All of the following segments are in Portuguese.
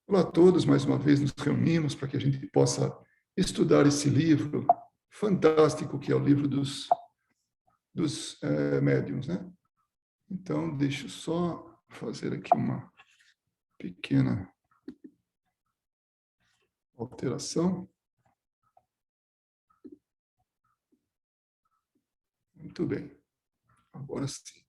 Olá a todos, mais uma vez nos reunimos para que a gente possa estudar esse livro fantástico que é o livro dos médiuns, né? Então, deixa eu só fazer aqui uma pequena alteração. Muito bem, agora sim.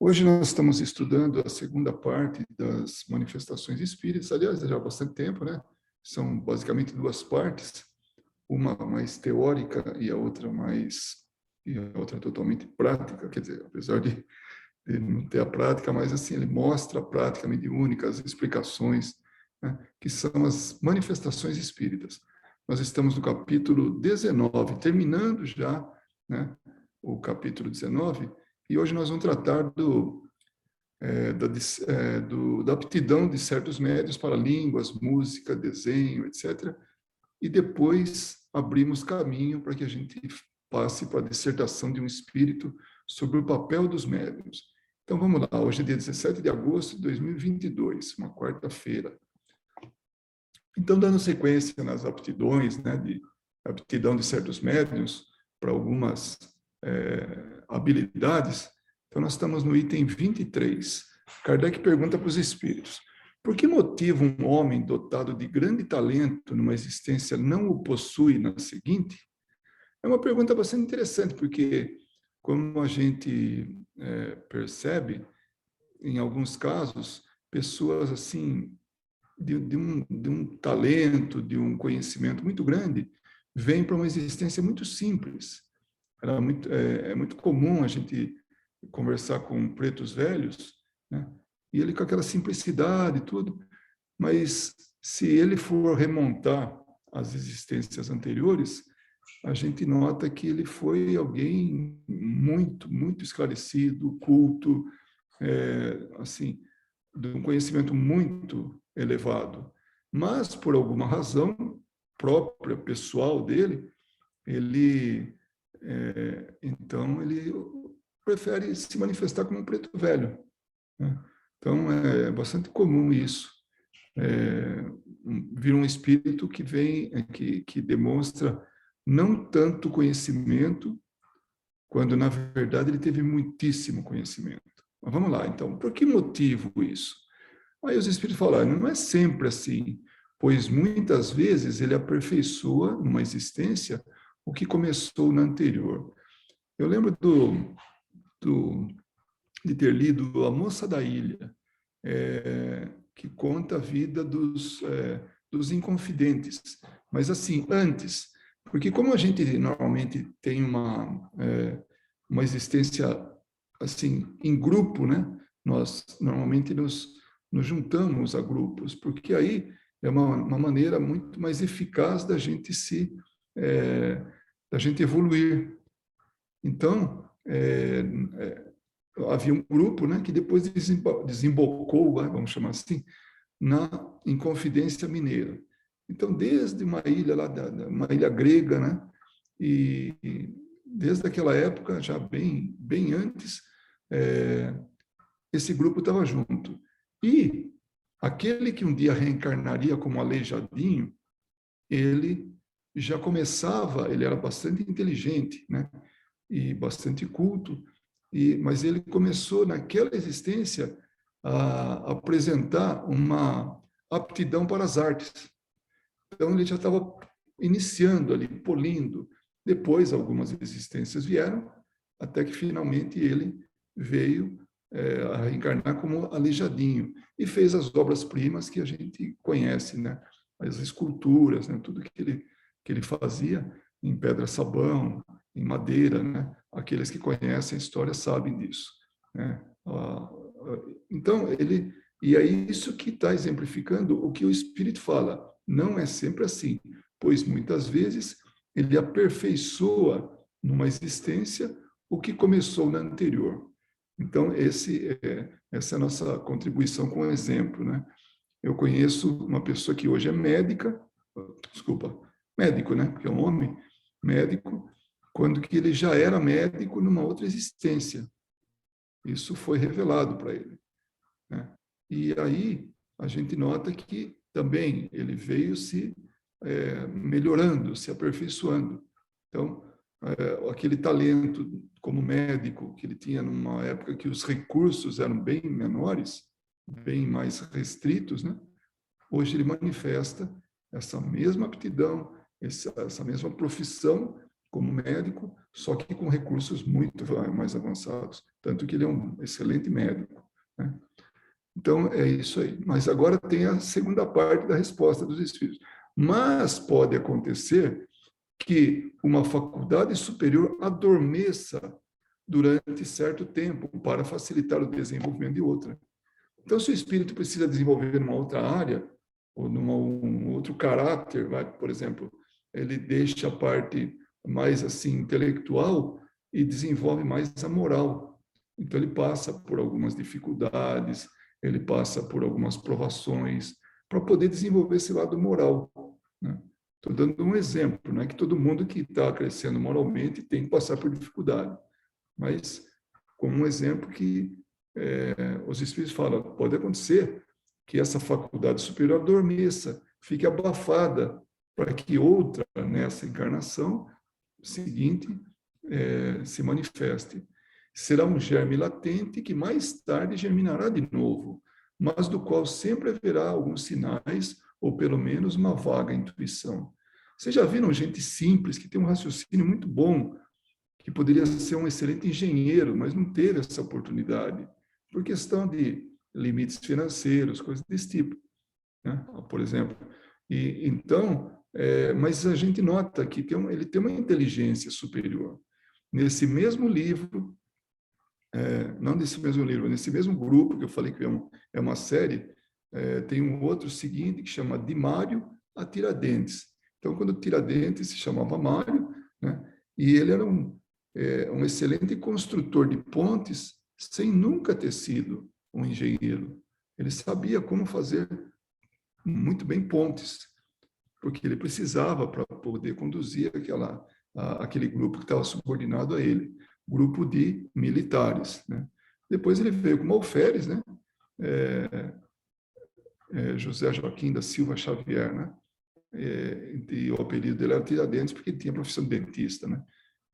Hoje nós estamos estudando a segunda parte das manifestações espíritas, aliás, já há bastante tempo, né? São basicamente duas partes, uma mais teórica e a outra totalmente prática, quer dizer, apesar de não ter a prática, mas assim, ele mostra a prática mediúnica, as explicações, né, que são as manifestações espíritas. Nós estamos no capítulo 19, terminando já, né, o capítulo 19, e hoje nós vamos tratar da aptidão de certos médios para línguas, música, desenho, etc. E depois abrimos caminho para que a gente passe para a dissertação de um espírito sobre o papel dos médiuns. Então vamos lá, hoje é dia 17 de agosto de 2022, uma quarta-feira. Então, dando sequência nas aptidões, né, de aptidão de certos médiuns para algumas habilidades, então nós estamos no item 23. Kardec pergunta para os espíritos: por que motivo um homem dotado de grande talento numa existência não o possui na seguinte? É uma pergunta bastante interessante, porque, como a gente percebe, em alguns casos, pessoas assim, de um talento, de um conhecimento muito grande, vêm para uma existência muito simples. É muito comum a gente conversar com pretos velhos, né? E ele com aquela simplicidade e tudo, mas se ele for remontar as existências anteriores, a gente nota que ele foi alguém muito, muito esclarecido, culto, assim, de um conhecimento muito elevado. Mas, por alguma razão própria, pessoal dele, então, ele prefere se manifestar como um preto velho, né? Então, é bastante comum isso. Vir um espírito que vem, que demonstra não tanto conhecimento, quando, na verdade, ele teve muitíssimo conhecimento. Mas vamos lá, então, por que motivo isso? Aí os espíritos falaram, não é sempre assim, pois muitas vezes ele aperfeiçoa numa existência o que começou na anterior. Eu lembro de ter lido A Moça da Ilha, que conta a vida dos inconfidentes. Mas assim, antes, porque como a gente normalmente tem uma existência assim em grupo, né? Nós normalmente nos juntamos a grupos, porque aí é uma maneira muito mais eficaz da gente evoluir. Então, havia um grupo, né, que depois desembocou, vamos chamar assim, na Inconfidência Mineira. Então, desde uma ilha lá, uma ilha grega, né, e desde aquela época, já bem antes, esse grupo estava junto. E aquele que um dia reencarnaria como Aleijadinho, ele já começava, ele era bastante inteligente, né, e bastante culto, mas ele começou naquela existência a apresentar uma aptidão para as artes. Então ele já estava iniciando ali, polindo. Depois algumas existências vieram, até que finalmente ele veio a reencarnar como Aleijadinho e fez as obras-primas que a gente conhece, né? As esculturas, né? Tudo que ele fazia em pedra-sabão, em madeira, né? Aqueles que conhecem a história sabem disso, né? Então, e é isso que está exemplificando o que o Espírito fala. Não é sempre assim, pois muitas vezes ele aperfeiçoa numa existência o que começou na anterior. Então, essa é a nossa contribuição com o exemplo, né? Eu conheço uma pessoa que hoje é médico, né? Porque é um homem médico, quando que ele já era médico numa outra existência. Isso foi revelado para ele, né? E aí a gente nota que também ele veio se melhorando, se aperfeiçoando. Então, aquele talento como médico que ele tinha numa época que os recursos eram bem menores, bem mais restritos, né? Hoje ele manifesta essa mesma aptidão, essa mesma profissão como médico, só que com recursos muito mais avançados. Tanto que ele é um excelente médico, né? Então, é isso aí. Mas agora tem a segunda parte da resposta dos espíritos. Mas pode acontecer que uma faculdade superior adormeça durante certo tempo para facilitar o desenvolvimento de outra. Então, se o espírito precisa desenvolver numa outra área, ou num outro caráter, por exemplo, ele deixa a parte mais assim intelectual e desenvolve mais a moral. Então, ele passa por algumas dificuldades, ele passa por algumas provações para poder desenvolver esse lado moral, né? Estou dando um exemplo, não é que todo mundo que está crescendo moralmente tem que passar por dificuldade, mas como um exemplo que os espíritos falam, pode acontecer que essa faculdade superior adormeça, fique abafada, para que outra, nessa encarnação seguinte, se manifeste. Será um germe latente que mais tarde germinará de novo, mas do qual sempre haverá alguns sinais, ou pelo menos uma vaga intuição. Vocês já viram gente simples, que tem um raciocínio muito bom, que poderia ser um excelente engenheiro, mas não teve essa oportunidade, por questão de limites financeiros, coisas desse tipo, né? Por exemplo. E, então, mas a gente nota que ele tem uma inteligência superior. Nesse mesmo livro, não nesse mesmo livro, nesse mesmo grupo que eu falei que é uma série, tem um outro seguinte que chama De Mário a Tiradentes. Então, quando Tiradentes se chamava Mário, né, e ele era um excelente construtor de pontes sem nunca ter sido um engenheiro. Ele sabia como fazer muito bem pontes, porque ele precisava para poder conduzir aquele grupo que estava subordinado a ele, grupo de militares, né? Depois ele veio como alferes, né? José Joaquim da Silva Xavier, né? E o apelido dele era Tiradentes porque ele tinha a profissão de dentista, né?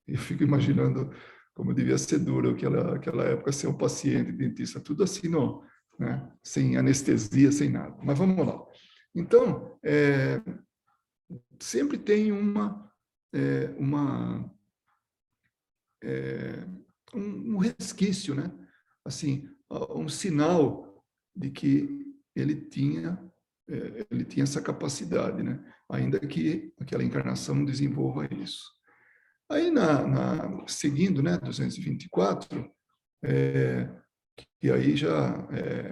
Eu fico imaginando como devia ser duro aquela época ser um paciente dentista, tudo assim, não, né? Sem anestesia, sem nada. Mas vamos lá. Então, sempre tem um resquício, né? Assim, um sinal de que ele tinha essa capacidade, né? Ainda que aquela encarnação não desenvolva isso. Aí, seguindo, né, 224, e aí já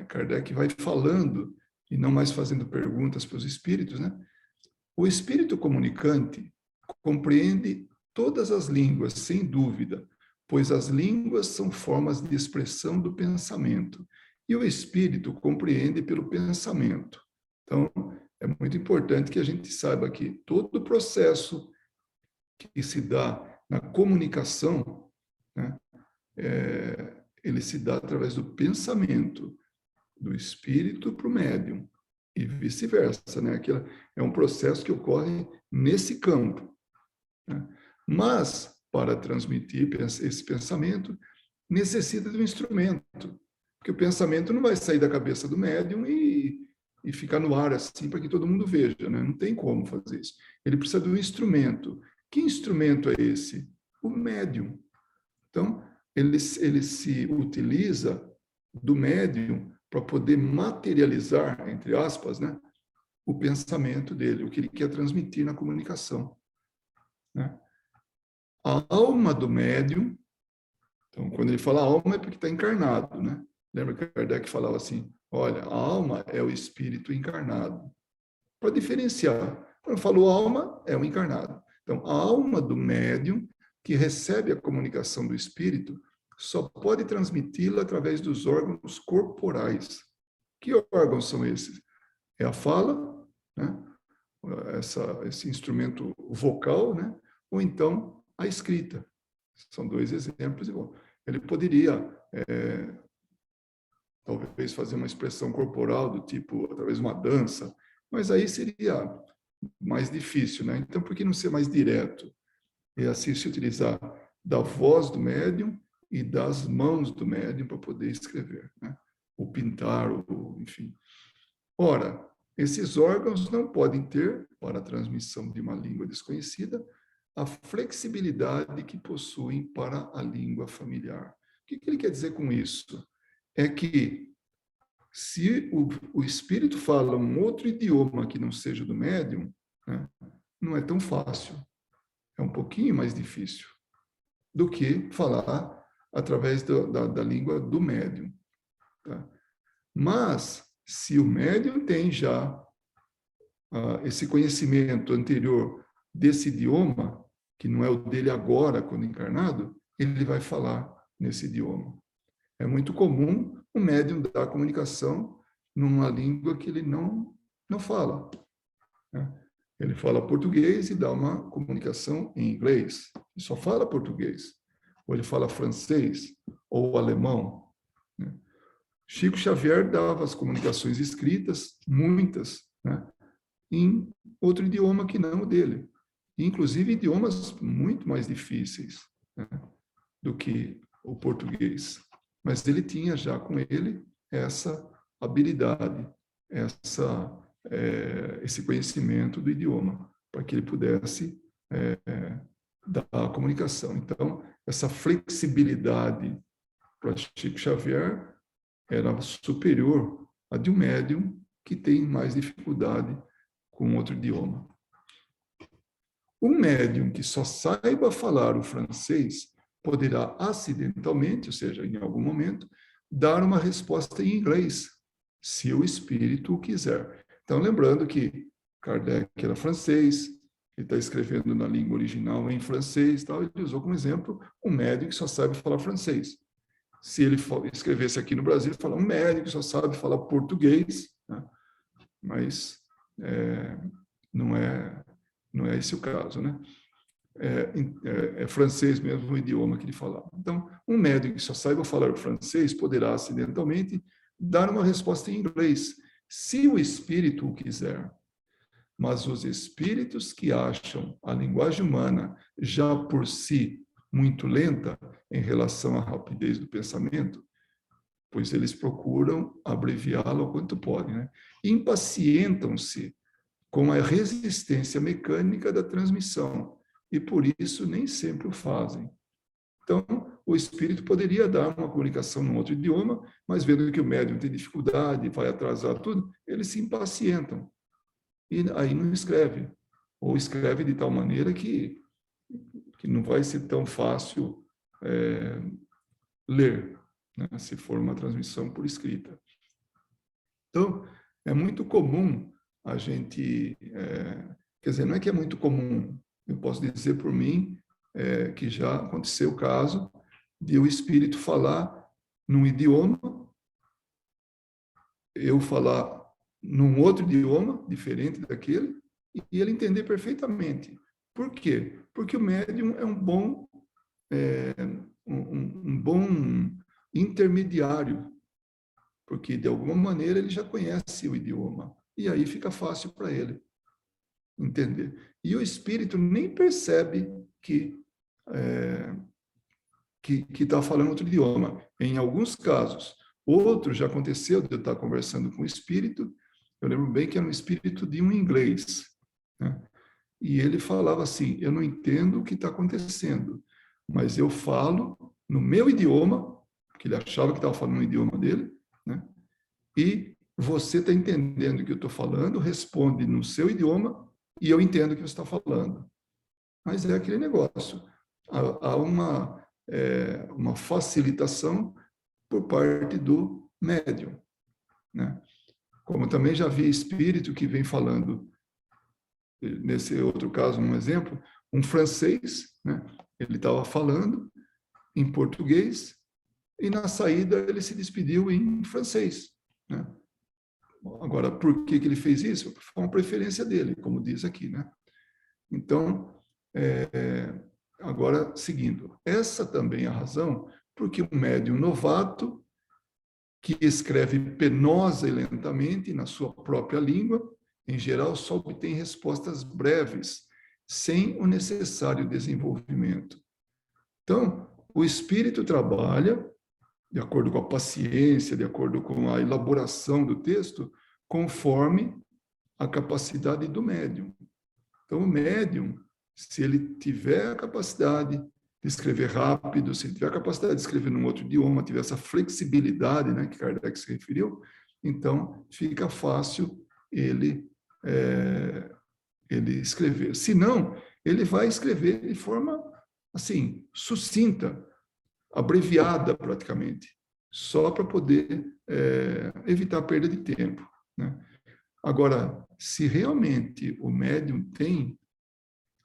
Kardec vai falando, e não mais fazendo perguntas para os espíritos, né? O espírito comunicante compreende todas as línguas, sem dúvida, pois as línguas são formas de expressão do pensamento, e o espírito compreende pelo pensamento. Então, é muito importante que a gente saiba que todo o processo que se dá na comunicação, né, ele se dá através do pensamento, do espírito para o médium, e vice-versa, né? Aquilo é um processo que ocorre nesse campo, né? Mas, para transmitir esse pensamento, necessita de um instrumento, porque o pensamento não vai sair da cabeça do médium e ficar no ar assim para que todo mundo veja, né? Não tem como fazer isso. Ele precisa de um instrumento. Que instrumento é esse? O médium. Então, ele se utiliza do médium para poder materializar, entre aspas, né, o pensamento dele, o que ele quer transmitir na comunicação, né? A alma do médium, então, quando ele fala alma é porque está encarnado, né? Lembra que Kardec falava assim, olha, a alma é o espírito encarnado. Para diferenciar, quando falou alma, é o encarnado. Então, a alma do médium, que recebe a comunicação do espírito, só pode transmiti-la através dos órgãos corporais. Que órgãos são esses? É a fala, né? Esse instrumento vocal, né? Ou então a escrita. São dois exemplos. Ele poderia, talvez, fazer uma expressão corporal do tipo, através de uma dança, mas aí seria mais difícil, né? Então, por que não ser mais direto? E assim se utilizar da voz do médium e das mãos do médium para poder escrever, né? Ou pintar, ou enfim. Ora, esses órgãos não podem ter, para a transmissão de uma língua desconhecida, a flexibilidade que possuem para a língua familiar. O que ele quer dizer com isso? É que se o espírito fala um outro idioma que não seja do médium, né, não é tão fácil. É um pouquinho mais difícil do que falar através da língua do médium. Tá? Mas, se o médium tem já esse conhecimento anterior desse idioma, que não é o dele agora, quando encarnado, ele vai falar nesse idioma. É muito comum o médium dar comunicação numa língua que ele não fala, né? Ele fala português e dá uma comunicação em inglês. Ele só fala português. Ou ele fala francês ou alemão, né? Chico Xavier dava as comunicações escritas, muitas, né, em outro idioma que não o dele. Inclusive idiomas muito mais difíceis, né, do que o português. Mas ele tinha já com ele essa habilidade, esse conhecimento do idioma, para que ele pudesse dar a comunicação. Então, essa flexibilidade para Chico Xavier era superior à de um médium que tem mais dificuldade com outro idioma. Um médium que só saiba falar o francês poderá acidentalmente, ou seja, em algum momento, dar uma resposta em inglês, se o espírito o quiser. Então, lembrando que Kardec era francês, ele está escrevendo na língua original em francês, tal, ele usou como exemplo um médium que só sabe falar francês. Se ele escrevesse aqui no Brasil, ele fala um médium que só sabe falar português, né? Mas não é esse o caso, né? É francês mesmo o idioma que ele falava. Então, um médium que só saiba falar o francês poderá acidentalmente dar uma resposta em inglês, se o espírito o quiser. Mas os espíritos que acham a linguagem humana já por si muito lenta em relação à rapidez do pensamento, pois eles procuram abreviá-la o quanto podem, né? Impacientam-se com a resistência mecânica da transmissão, e por isso nem sempre o fazem. Então, o espírito poderia dar uma comunicação num outro idioma, mas vendo que o médium tem dificuldade, vai atrasar tudo, eles se impacientam. E aí não escreve. Ou escreve de tal maneira que não vai ser tão fácil ler, né, se for uma transmissão por escrita. Então, é muito comum a gente... quer dizer, não é que é muito comum, eu posso dizer por mim que já aconteceu o caso de o espírito falar num idioma, eu falar num outro idioma, diferente daquele, e ele entender perfeitamente. Por quê? Porque o médium é um bom intermediário, porque de alguma maneira ele já conhece o idioma, e aí fica fácil para ele entender. E o espírito nem percebe que está falando outro idioma. Em alguns casos, outro já aconteceu de eu estar conversando com o espírito, eu lembro bem que era um espírito de um inglês, né? E ele falava assim, eu não entendo o que está acontecendo, mas eu falo no meu idioma, porque ele achava que estava falando no idioma dele, né? E você está entendendo o que eu estou falando, responde no seu idioma e eu entendo o que você está falando. Mas é aquele negócio. Há uma facilitação por parte do médium, né? Como também já vi espírito que vem falando, nesse outro caso, um exemplo, um francês, né? Ele estava falando em português e na saída ele se despediu em francês, né? Agora, por que ele fez isso? Foi uma preferência dele, como diz aqui, né? Então, Agora, seguindo, essa também é a razão porque o médium novato, que escreve penosa e lentamente na sua própria língua, em geral só obtém respostas breves, sem o necessário desenvolvimento. Então, o espírito trabalha de acordo com a paciência, de acordo com a elaboração do texto, conforme a capacidade do médium. Então, o médium, se ele tiver a capacidade de escrever rápido, se ele tiver a capacidade de escrever num outro idioma, tiver essa flexibilidade, né, que Kardec se referiu, então fica fácil ele escrever. Se não, ele vai escrever de forma, assim, sucinta, abreviada praticamente, só para poder evitar a perda de tempo, né? Agora, se realmente o médium tem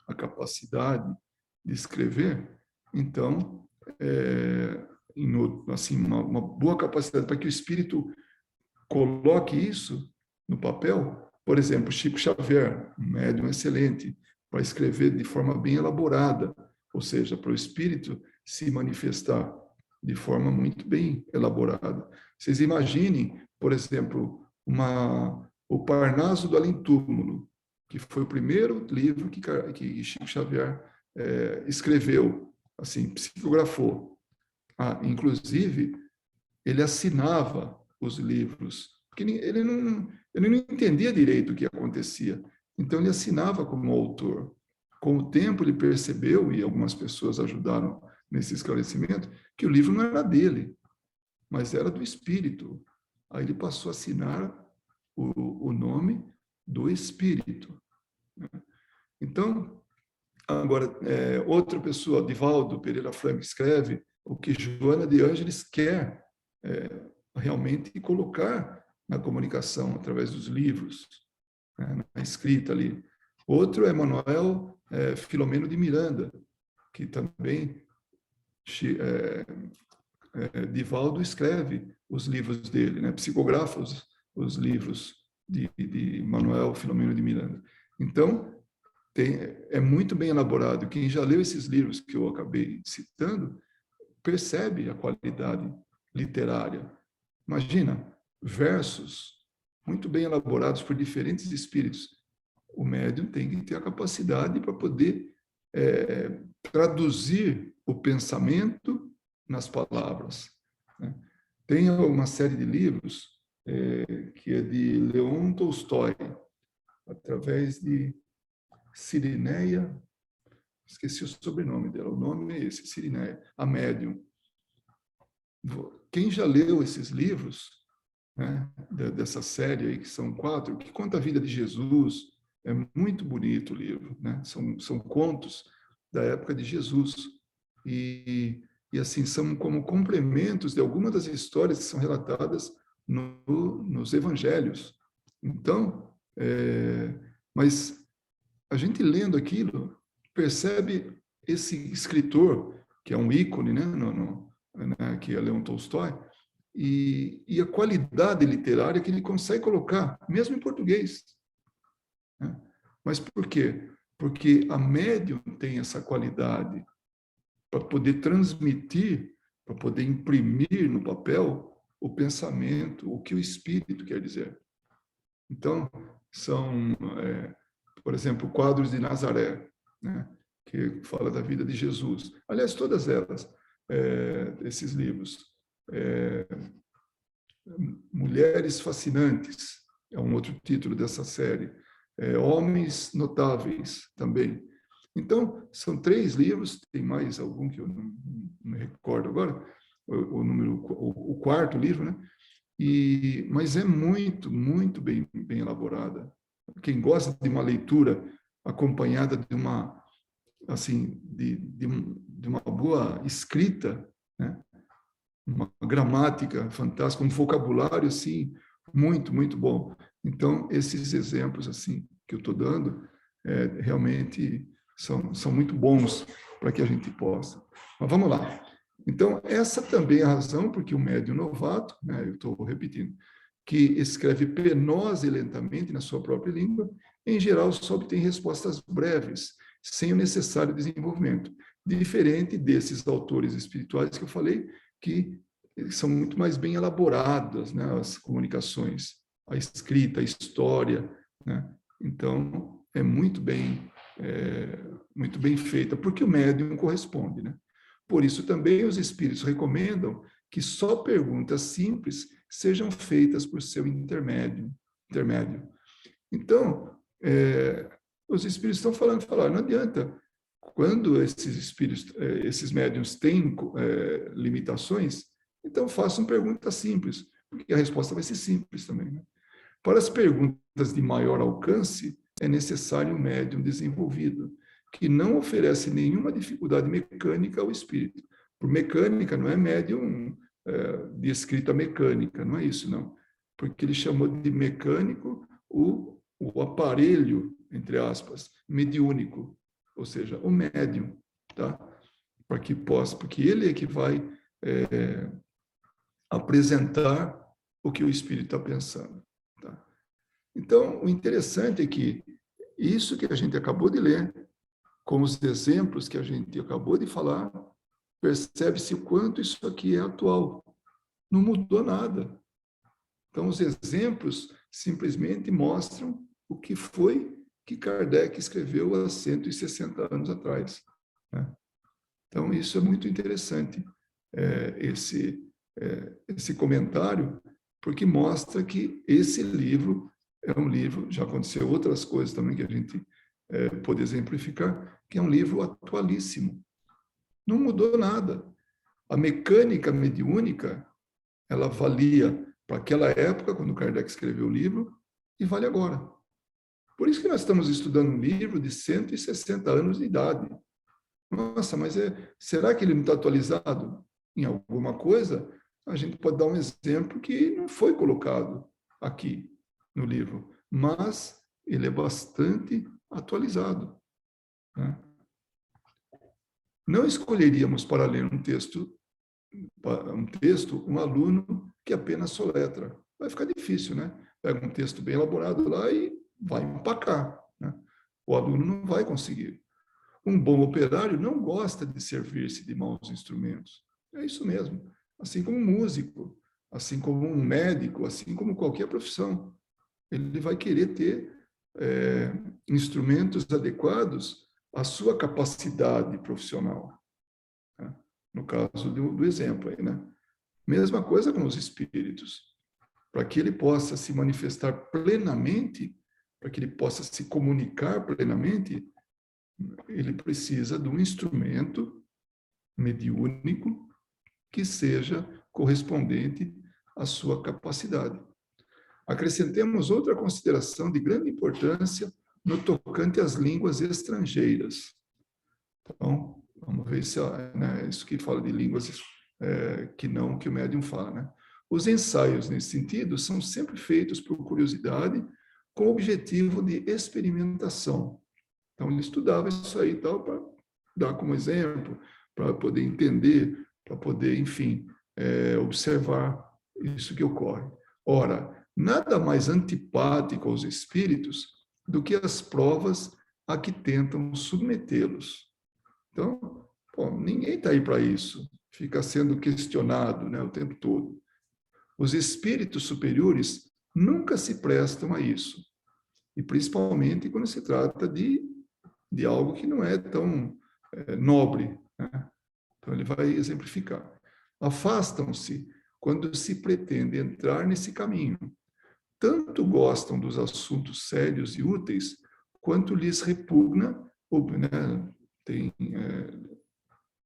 a capacidade de escrever, então, assim, uma boa capacidade para que o espírito coloque isso no papel. Por exemplo, Chico Xavier, um médium excelente, para escrever de forma bem elaborada, ou seja, para o espírito se manifestar de forma muito bem elaborada. Vocês imaginem, por exemplo, o Parnaso do Além-Túmulo, que foi o primeiro livro que Chico Xavier escreveu, assim, psicografou. Inclusive, ele assinava os livros, porque ele não entendia direito o que acontecia. Então, ele assinava como autor. Com o tempo, ele percebeu, e algumas pessoas ajudaram nesse esclarecimento, que o livro não era dele, mas era do espírito. Aí ele passou a assinar o nome do espírito. Então, agora, outra pessoa, Divaldo Pereira Franco, escreve o que Joana de Ângeles quer realmente colocar na comunicação através dos livros, na escrita ali. Outro é Manuel Filomeno de Miranda, que também Divaldo escreve os livros dele, né? Psicografa os livros de Manuel Filomeno de Miranda. Então, é muito bem elaborado. Quem já leu esses livros que eu acabei citando, percebe a qualidade literária. Imagina, versos muito bem elaborados por diferentes espíritos. O médium tem que ter a capacidade para poder traduzir o pensamento nas palavras, né? Tem uma série de livros que é de Leon Tolstói, através de Sirineia, esqueci o sobrenome dela, o nome é esse, Sirineia, a médium. Quem já leu esses livros, né, dessa série aí, que são 4, que conta a vida de Jesus, é muito bonito o livro, né? São contos da época de Jesus. E assim, são como complementos de algumas das histórias que são relatadas nos evangelhos. Então, mas a gente lendo aquilo, percebe esse escritor, que é um ícone, né, que é Leon Tolstói, e a qualidade literária que ele consegue colocar, mesmo em português, né? Mas por quê? Porque a médium tem essa qualidade para poder transmitir, para poder imprimir no papel o pensamento, o que o espírito quer dizer. Então, são, por exemplo, quadros de Nazaré, né, que fala da vida de Jesus. Aliás, todas elas, esses livros. Mulheres Fascinantes, é um outro título dessa série. Homens Notáveis, também. Então, são 3 livros, tem mais algum que eu não me recordo agora, o 4º livro, né? Mas é muito, muito bem elaborada. Quem gosta de uma leitura acompanhada de uma, assim, de uma boa escrita, né? Uma gramática fantástica, um vocabulário, assim, muito, muito bom. Então, esses exemplos, assim, que eu estou dando, realmente são muito bons para que a gente possa. Mas vamos lá. Então, essa também é a razão porque o médium novato, né, eu estou repetindo, que escreve penosa e lentamente na sua própria língua, em geral só obtém respostas breves, sem o necessário desenvolvimento. diferente desses autores espirituais que eu falei, que são muito mais bem elaboradas, né, as comunicações, a escrita, a história, né? Então, é muito bem feita, porque o médium corresponde, né? Por isso também os espíritos recomendam que só perguntas simples sejam feitas por seu intermédio. Então, os espíritos estão falaram, não adianta, quando esses espíritos, esses médiuns têm limitações, então façam perguntas simples, porque a resposta vai ser simples também, né? Para as perguntas de maior alcance, é necessário um médium desenvolvido, que não oferece nenhuma dificuldade mecânica ao espírito. Por mecânica, não é médium de escrita mecânica, não é isso, não. Porque ele chamou de mecânico o aparelho, entre aspas, mediúnico, ou seja, o médium, tá? Para que possa, porque ele é que vai apresentar o que o espírito está pensando, tá? Então, o interessante é que isso que a gente acabou de ler, com os exemplos que a gente acabou de falar, percebe-se o quanto isso aqui é atual. Não mudou nada. Então, os exemplos simplesmente mostram o que foi que Kardec escreveu há 160 anos atrás, né? Então, isso é muito interessante, esse comentário, porque mostra que esse livro é um livro, já aconteceu outras coisas também que a gente pode exemplificar, que é um livro atualíssimo. Não mudou nada. A mecânica mediúnica, ela valia para aquela época, quando Kardec escreveu o livro, e vale agora. Por isso que nós estamos estudando um livro de 160 anos de idade. Nossa, mas será que ele não está atualizado em alguma coisa? A gente pode dar um exemplo que não foi colocado aqui no livro, mas ele é bastante atualizado, né? Não escolheríamos para ler um aluno que apenas soletra. Vai ficar difícil, né? Pega um texto bem elaborado lá e vai empacar, né? O aluno não vai conseguir. Um bom operário não gosta de servir-se de maus instrumentos. É isso mesmo. Assim como um músico, assim como um médico, assim como qualquer profissão. Ele vai querer ter instrumentos adequados à sua capacidade profissional, né? No caso do exemplo aí, né? Mesma coisa com os espíritos. Para que ele possa se manifestar plenamente, para que ele possa se comunicar plenamente, ele precisa de um instrumento mediúnico que seja correspondente à sua capacidade. Acrescentemos outra consideração de grande importância no tocante às línguas estrangeiras. Então, vamos ver se isso que fala de línguas que o médium fala, né? Os ensaios, nesse sentido, são sempre feitos por curiosidade, com o objetivo de experimentação. Então, ele estudava isso aí tal para dar como exemplo, para poder entender, para poder, enfim, observar isso que ocorre. Ora, nada mais antipático aos espíritos do que as provas a que tentam submetê-los. Então, ninguém está aí para isso, fica sendo questionado, né, o tempo todo. Os espíritos superiores nunca se prestam a isso, e principalmente quando se trata de algo que não é tão nobre, né? Então, ele vai exemplificar. Afastam-se quando se pretende entrar nesse caminho. Tanto gostam dos assuntos sérios e úteis, quanto lhes repugna, né?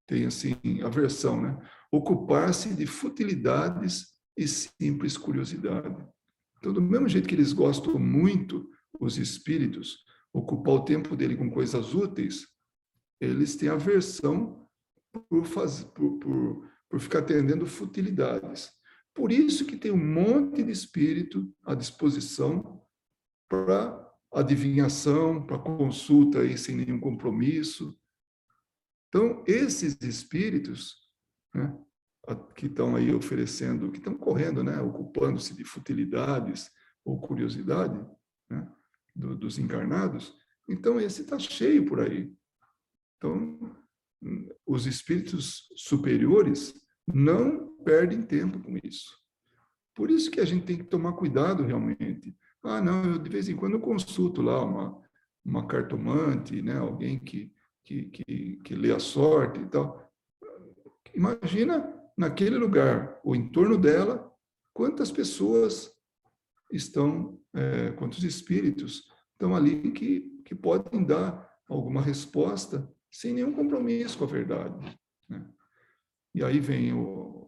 Tem assim, aversão, né? Ocupar-se de futilidades e simples curiosidade. Então, do mesmo jeito que eles gostam muito, os espíritos, ocupar o tempo dele com coisas úteis, eles têm aversão por ficar atendendo futilidades. Por isso que tem um monte de espírito à disposição para adivinhação, para consulta aí sem nenhum compromisso. Então, esses espíritos, né, que estão aí oferecendo, que estão correndo, né, ocupando-se de futilidades ou curiosidade, né, dos encarnados, então esse está cheio por aí. Então, os espíritos superiores não perdem tempo com isso. Por isso que a gente tem que tomar cuidado realmente. Ah, não, eu de vez em quando eu consulto lá uma cartomante, né? Alguém que lê a sorte e tal. Imagina naquele lugar, o entorno dela, quantas pessoas estão, quantos espíritos estão ali que podem dar alguma resposta sem nenhum compromisso com a verdade, né? E aí vem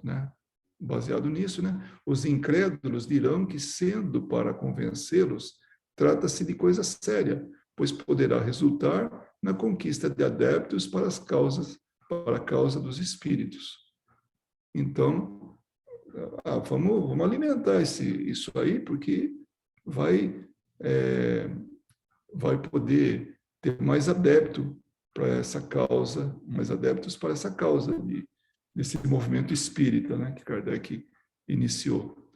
né, baseado nisso, né, os incrédulos dirão que, sendo para convencê-los, trata-se de coisa séria, pois poderá resultar na conquista de adeptos para a causa dos espíritos. Então, vamos alimentar isso aí, porque vai, vai poder ter mais adepto para essa causa, mais adeptos para essa causa desse movimento espírita, né, que Kardec iniciou.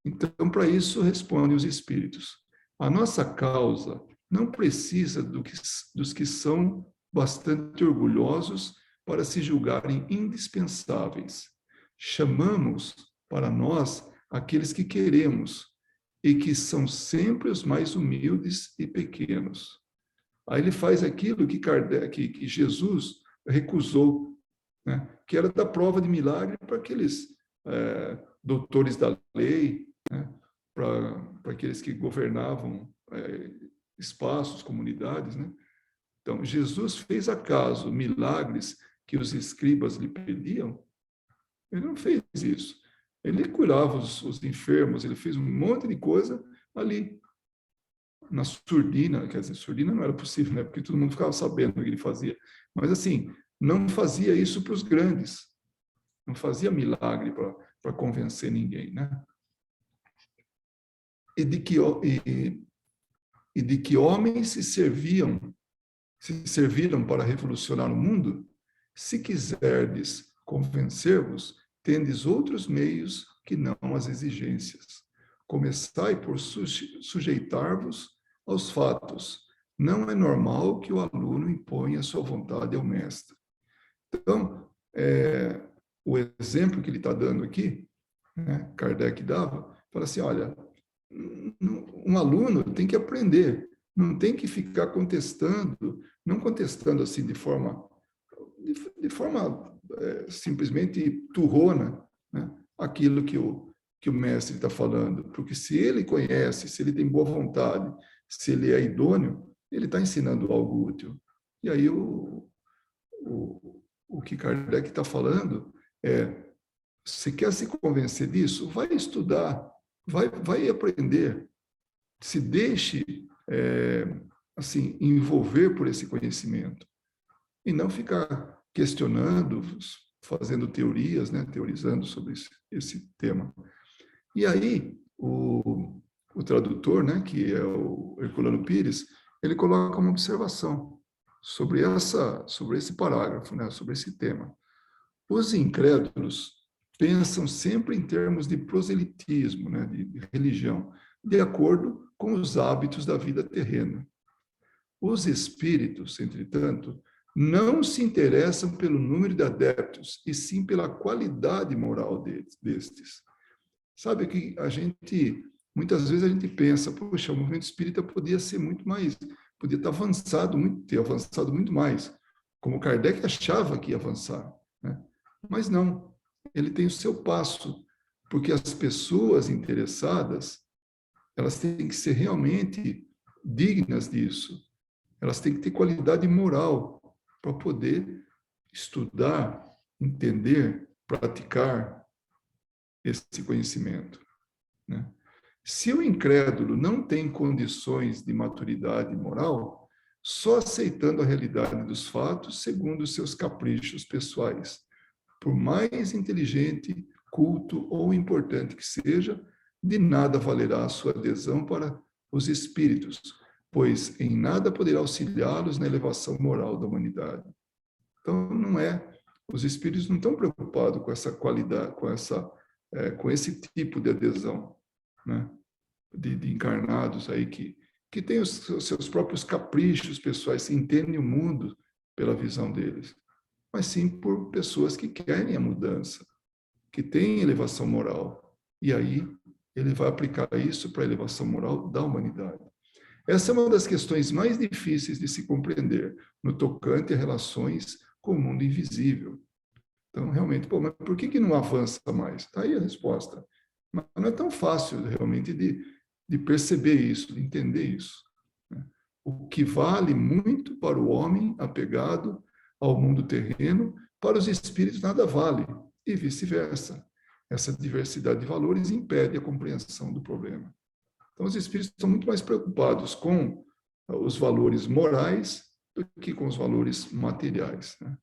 Então, para isso, respondem os espíritos. A nossa causa não precisa dos que são bastante orgulhosos para se julgarem indispensáveis. Chamamos para nós aqueles que queremos e que são sempre os mais humildes e pequenos. Aí ele faz aquilo que Jesus recusou, né? Que era da prova de milagre para aqueles doutores da lei, né? Para aqueles que governavam espaços, comunidades, né? Então, Jesus fez acaso milagres que os escribas lhe pediam? Ele não fez isso. Ele curava os enfermos, ele fez um monte de coisa ali. Na surdina, quer dizer, surdina não era possível, né? Porque todo mundo ficava sabendo o que ele fazia. Mas, assim, não fazia isso para os grandes. Não fazia milagre para convencer ninguém, né? E de que homens se serviram para revolucionar o mundo? Se quiserdes convencer-vos, tendes outros meios que não as exigências. Começai por sujeitar-vos aos fatos. Não é normal que o aluno imponha sua vontade ao mestre. Então, o exemplo que ele está dando aqui, né, Kardec dava, fala assim, olha, um aluno tem que aprender, não tem que ficar contestando, não contestando assim de forma simplesmente turrona, né, aquilo que o mestre está falando, porque se ele conhece, se ele tem boa vontade, se ele é idôneo, ele está ensinando algo útil. E aí o que Kardec está falando se quer se convencer disso, vai estudar, vai aprender, se deixe assim envolver por esse conhecimento e não ficar questionando, fazendo teorias, né, teorizando sobre esse tema. E aí o tradutor, né, que é o Herculano Pires, ele coloca uma observação sobre esse parágrafo, né, sobre esse tema. Os incrédulos pensam sempre em termos de proselitismo, né, de religião, de acordo com os hábitos da vida terrena. Os espíritos, entretanto, não se interessam pelo número de adeptos, e sim pela qualidade moral destes. Sabe que muitas vezes a gente pensa, poxa, o movimento espírita podia ser muito mais, podia ter avançado muito mais, como Kardec achava que ia avançar, né? Mas não, ele tem o seu passo, porque as pessoas interessadas, elas têm que ser realmente dignas disso, elas têm que ter qualidade moral para poder estudar, entender, praticar esse conhecimento, né? Se o incrédulo não tem condições de maturidade moral, só aceitando a realidade dos fatos segundo os seus caprichos pessoais, por mais inteligente, culto ou importante que seja, de nada valerá a sua adesão para os espíritos, pois em nada poderá auxiliá-los na elevação moral da humanidade. Então, os espíritos não estão preocupados com essa qualidade, com esse tipo de adesão, né, de encarnados aí que têm os seus próprios caprichos pessoais, se entendem o mundo pela visão deles. mas sim por pessoas que querem a mudança, que têm elevação moral. E aí ele vai aplicar isso para a elevação moral da humanidade. Essa é uma das questões mais difíceis de se compreender no tocante a relações com o mundo invisível. Então, realmente, pô, mas por que não avança mais? Está aí a resposta. Mas não é tão fácil, realmente, de perceber isso, de entender isso. Né? O que vale muito para o homem apegado ao mundo terreno, para os espíritos nada vale, e vice-versa. Essa diversidade de valores impede a compreensão do problema. Então, os espíritos estão muito mais preocupados com os valores morais do que com os valores materiais. Né?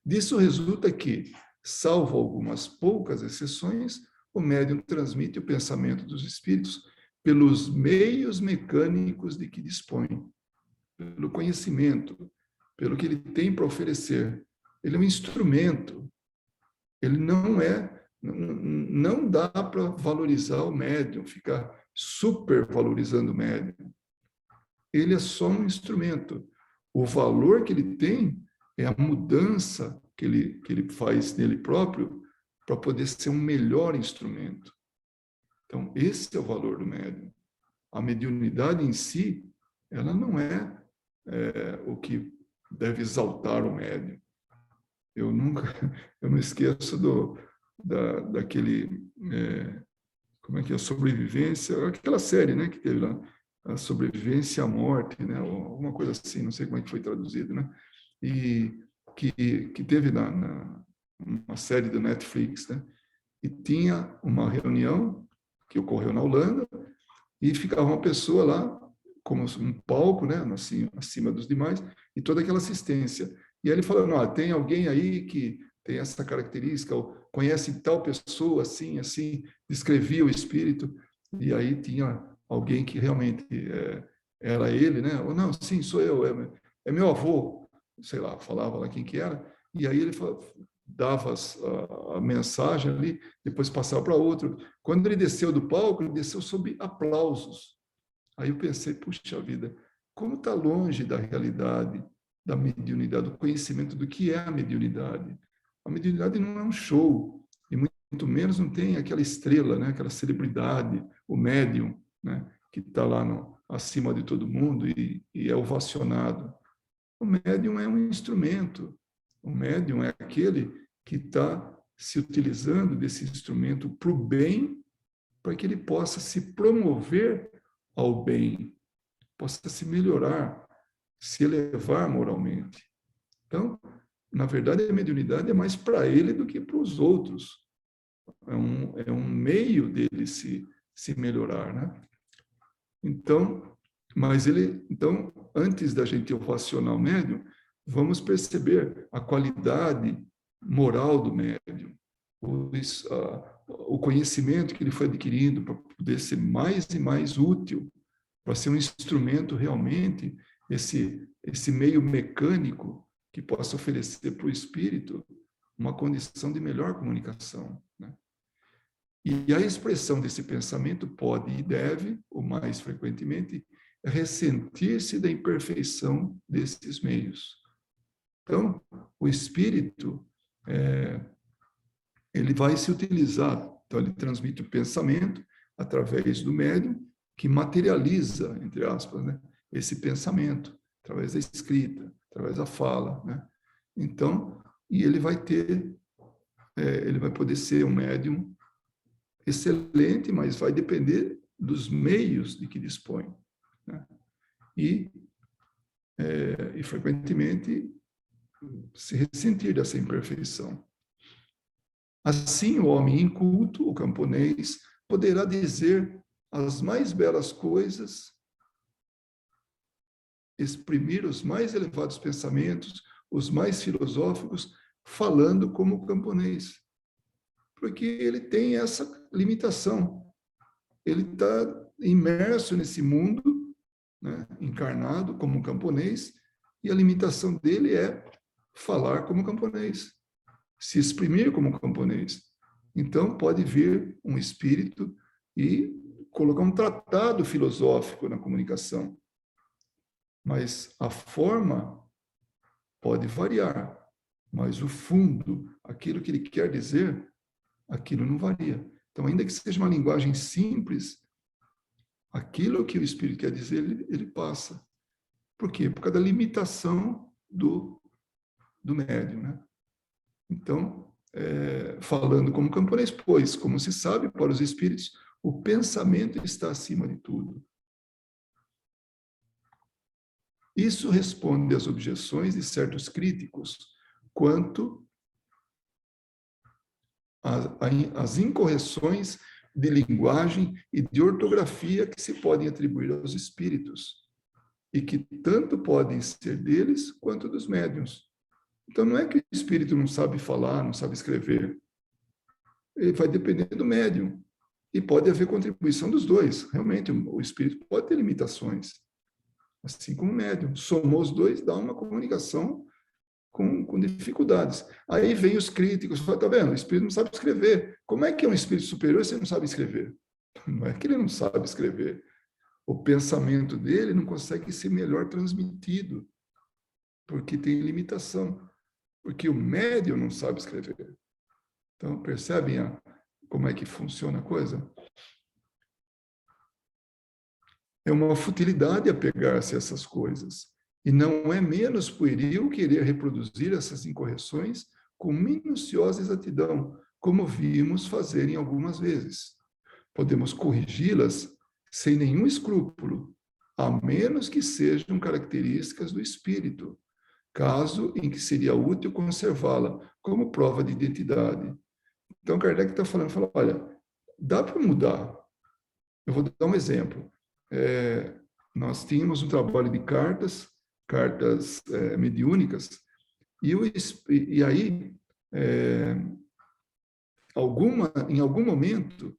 Disso resulta que, salvo algumas poucas exceções, o médium transmite o pensamento dos espíritos pelos meios mecânicos de que dispõe, pelo conhecimento, pelo que ele tem para oferecer. Ele é um instrumento. Ele não dá para valorizar o médium, ficar supervalorizando o médium. Ele é só um instrumento. O valor que ele tem é a mudança que ele faz nele próprio para poder ser um melhor instrumento. Então, esse é o valor do médium. A mediunidade em si, ela não é o que deve exaltar o médium. Eu não esqueço daquele, como é que é, sobrevivência, aquela série, né, que teve lá, a sobrevivência à morte, né, ou alguma coisa assim, não sei como é que foi traduzido, né, e que teve uma série do Netflix, né, e tinha uma reunião que ocorreu na Holanda e ficava uma pessoa lá como um palco, né, assim, acima dos demais, e toda aquela assistência. E aí ele falando, tem alguém aí que tem essa característica, ou conhece tal pessoa, assim, assim, descrevia o espírito, e aí tinha alguém que realmente era ele, né? Ou não, sim, sou eu, é meu avô, sei lá, falava lá quem que era, e aí ele dava a mensagem ali, depois passava para outro. Quando ele desceu do palco, ele desceu sob aplausos. Aí eu pensei, puxa vida, como está longe da realidade, da mediunidade, do conhecimento do que é a mediunidade. A mediunidade não é um show, e muito menos não tem aquela estrela, né, aquela celebridade, o médium, né, que está lá acima de todo mundo e é ovacionado. O médium é um instrumento. O médium é aquele que está se utilizando desse instrumento para o bem, para que ele possa se promover ao bem, possa se melhorar, se elevar moralmente. Então, na verdade, a mediunidade é mais para ele do que para os outros. É um meio dele se melhorar, né? Então, então, antes da gente ovacionar o médium, vamos perceber a qualidade moral do médium, o conhecimento que ele foi adquirindo para poder ser mais e mais útil, para ser um instrumento realmente, esse meio mecânico que possa oferecer para o espírito uma condição de melhor comunicação, né? E a expressão desse pensamento pode e deve, o mais frequentemente, ressentir-se da imperfeição desses meios. Então, o espírito, ele vai se utilizar, então ele transmite o pensamento através do médium, que materializa, entre aspas, né, esse pensamento, através da escrita, através da fala, né? Então, e ele vai ele vai poder ser um médium excelente, mas vai depender dos meios de que dispõe, né? E frequentemente se ressentir dessa imperfeição. Assim, o homem inculto, o camponês, poderá dizer as mais belas coisas, exprimir os mais elevados pensamentos, os mais filosóficos, falando como o camponês, porque ele tem essa limitação. Ele está imerso nesse mundo, né, encarnado como um camponês, e a limitação dele é falar como camponês, se exprimir como camponês. Então, pode vir um espírito e colocar um tratado filosófico na comunicação, mas a forma pode variar. mas o fundo, aquilo que ele quer dizer, aquilo não varia. Então, ainda que seja uma linguagem simples, aquilo que o Espírito quer dizer, ele passa. Por quê? Por causa da limitação do médium, né? Então, falando como camponês, pois, como se sabe, para os espíritos, o pensamento está acima de tudo. Isso responde às objeções de certos críticos quanto às incorreções de linguagem e de ortografia que se podem atribuir aos espíritos, e que tanto podem ser deles quanto dos médiuns. Então, não é que o espírito não sabe falar, não sabe escrever. Ele vai depender do médium. E pode haver contribuição dos dois. Realmente, o espírito pode ter limitações, assim como o médium. Somou os dois, dá uma comunicação com dificuldades. Aí vem os críticos, falam, tá vendo, o espírito não sabe escrever. Como é que é um espírito superior se ele não sabe escrever? Não é que ele não sabe escrever. O pensamento dele não consegue ser melhor transmitido, porque tem limitação. Porque o médium não sabe escrever. Então, percebem como é que funciona a coisa? É uma futilidade apegar-se a essas coisas. E não é menos pueril querer reproduzir essas incorreções com minuciosa exatidão, como vimos fazerem algumas vezes. Podemos corrigi-las sem nenhum escrúpulo, a menos que sejam características do espírito, caso em que seria útil conservá-la como prova de identidade. Então, Kardec está falando, olha, dá para mudar. Eu vou dar um exemplo. Nós tínhamos um trabalho de cartas mediúnicas, e aí, em algum momento,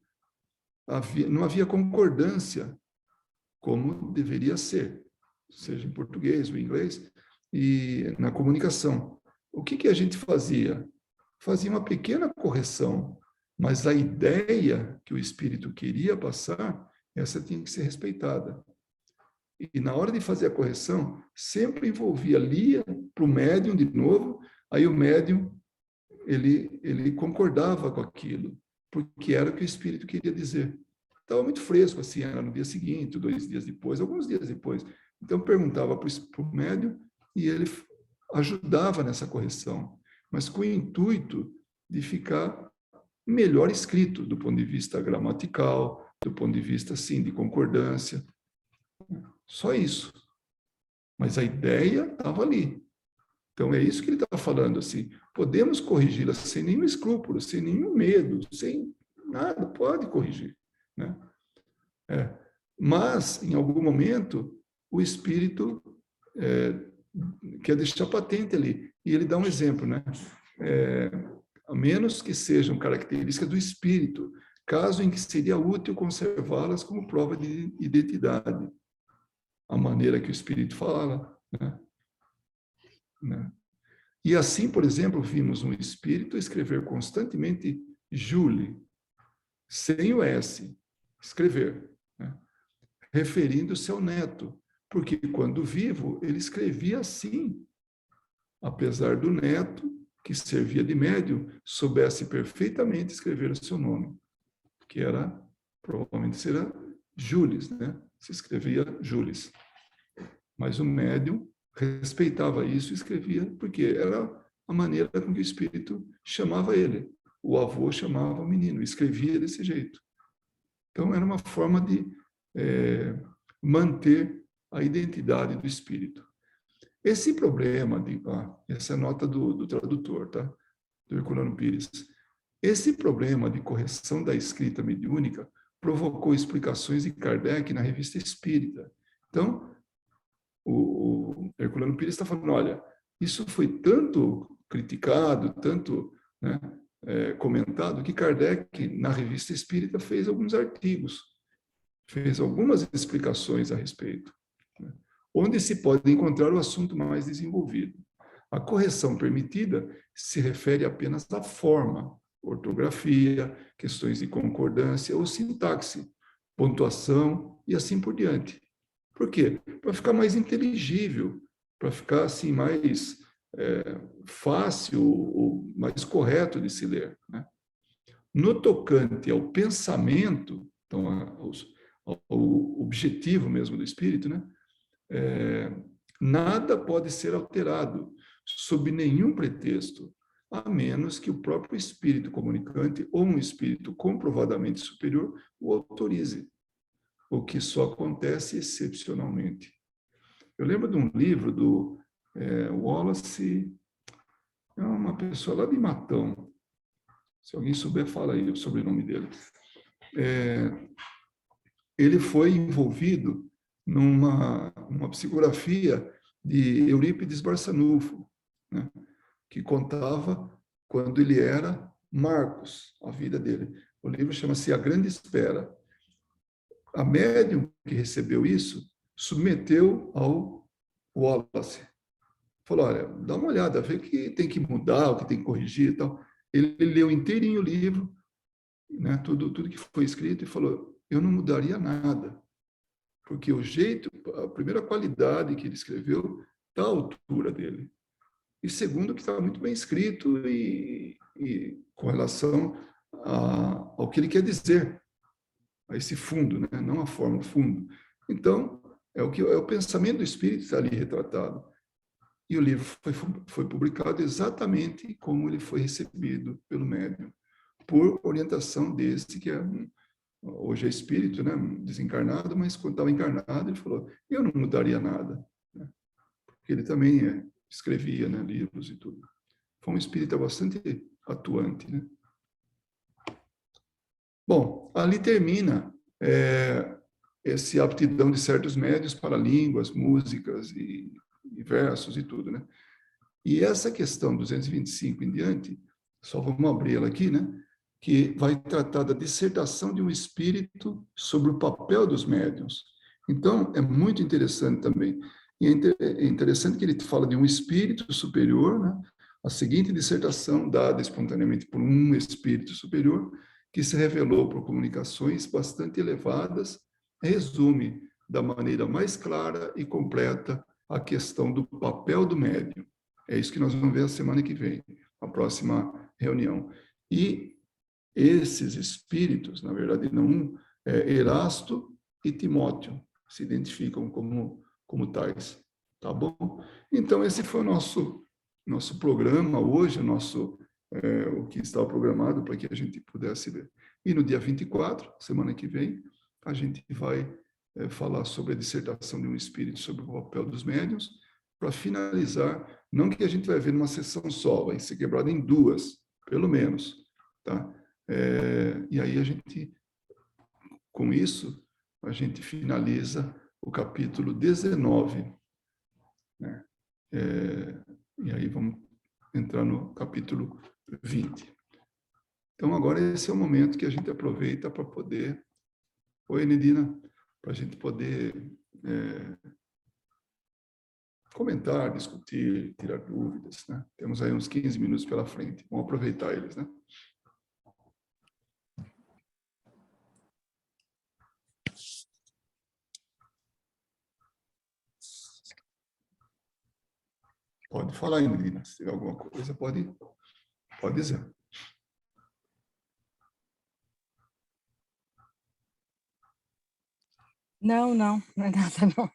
não havia concordância como deveria ser, seja em português ou em inglês, e na comunicação. O que a gente fazia? Fazia uma pequena correção, mas a ideia que o espírito queria passar, essa tinha que ser respeitada. E na hora de fazer a correção, sempre envolvia, lia para o médium de novo, aí o médium, ele concordava com aquilo, porque era o que o espírito queria dizer. Estava muito fresco, assim, era no dia seguinte, 2 dias depois, alguns dias depois. Então, perguntava para o médium e ele ajudava nessa correção, mas com o intuito de ficar melhor escrito, do ponto de vista gramatical, do ponto de vista, assim, de concordância. Só isso. Mas a ideia estava ali. Então, é isso que ele está falando, assim. Podemos corrigi-la sem nenhum escrúpulo, sem nenhum medo, sem nada, pode corrigir, né? Mas, em algum momento, o espírito quer deixar patente ali. E ele dá um exemplo, né? A menos que sejam características do espírito, caso em que seria útil conservá-las como prova de identidade. A maneira que o espírito fala, né? E assim, por exemplo, vimos um espírito escrever constantemente Julie, sem o S, escrever, né? Referindo-se ao neto, porque quando vivo ele escrevia assim, apesar do neto, que servia de médium, soubesse perfeitamente escrever o seu nome, que era, provavelmente será Jules, né? Se escrevia Jules. Mas o médium respeitava isso e escrevia, porque era a maneira com que o espírito chamava ele. O avô chamava o menino, escrevia desse jeito. Então, era uma forma de manter a identidade do espírito. Esse problema, essa é a nota do tradutor, tá? Do Herculano Pires. Esse problema de correção da escrita mediúnica provocou explicações de Kardec na Revista Espírita. Então, o Herculano Pires está falando, olha, isso foi tanto criticado, tanto, né, comentado, que Kardec, na Revista Espírita, fez alguns artigos, fez algumas explicações a respeito, né, onde se pode encontrar o assunto mais desenvolvido. A correção permitida se refere apenas à forma, ortografia, questões de concordância ou sintaxe, pontuação e assim por diante. Por quê? Para ficar mais inteligível, para ficar assim mais fácil ou mais correto de se ler, né? No tocante ao pensamento, então, ao objetivo mesmo do espírito, né? Nada pode ser alterado sob nenhum pretexto, a menos que o próprio espírito comunicante ou um espírito comprovadamente superior o autorize, o que só acontece excepcionalmente. Eu lembro de um livro do Wallace, é uma pessoa lá de Matão, se alguém souber, fala aí o sobrenome dele. Ele foi envolvido numa psicografia de Eurípides Barçanufo, né, que contava quando ele era Marcos, a vida dele. O livro chama-se A Grande Espera. A médium que recebeu isso submeteu ao Wallace. Falou, olha, dá uma olhada, vê que tem que mudar, o que tem que corrigir e tal. Ele leu inteirinho o livro, né, tudo que foi escrito e falou, eu não mudaria nada, porque o jeito, a primeira qualidade que ele escreveu está à altura dele. E segundo, que está muito bem escrito e com relação ao que ele quer dizer, a esse fundo, né? Não a forma, o fundo. Então, é o pensamento do espírito está ali retratado. E o livro foi publicado exatamente como ele foi recebido pelo médium, por orientação desse que hoje é espírito, né? Desencarnado, mas quando estava encarnado, ele falou, eu não mudaria nada, né? Porque ele também escrevia, né, livros e tudo. Foi um espírita bastante atuante, né? Bom, ali termina essa aptidão de certos médios para línguas, músicas e versos e tudo, né? E essa questão 225 em diante, só vamos abrir ela aqui, né? Que vai tratar da dissertação de um espírito sobre o papel dos médiuns. Então, é muito interessante também. E é interessante que ele fala de um espírito superior, né? A seguinte dissertação, dada espontaneamente por um espírito superior, que se revelou por comunicações bastante elevadas, resume da maneira mais clara e completa a questão do papel do médium. É isso que nós vamos ver a semana que vem, a próxima reunião. E esses espíritos, na verdade, não Erasto e Timóteo se identificam como tais, tá bom? Então, esse foi o nosso programa hoje, o que estava programado para que a gente pudesse ver. E no dia 24, semana que vem, a gente vai falar sobre a dissertação de um espírito sobre o papel dos médiuns, para finalizar, não que a gente vai ver numa sessão só, vai ser quebrado em duas, pelo menos, tá? E aí com isso, a gente finaliza o capítulo 19, né? E aí vamos entrar no capítulo 20. Então, agora esse é o momento que a gente aproveita para poder... Oi, Nedina, para a gente poder comentar, discutir, tirar dúvidas, né? Temos aí uns 15 minutos pela frente. Vamos aproveitar eles, né? Pode falar, Indrina. Se tiver alguma coisa, pode dizer. Não é nada, não.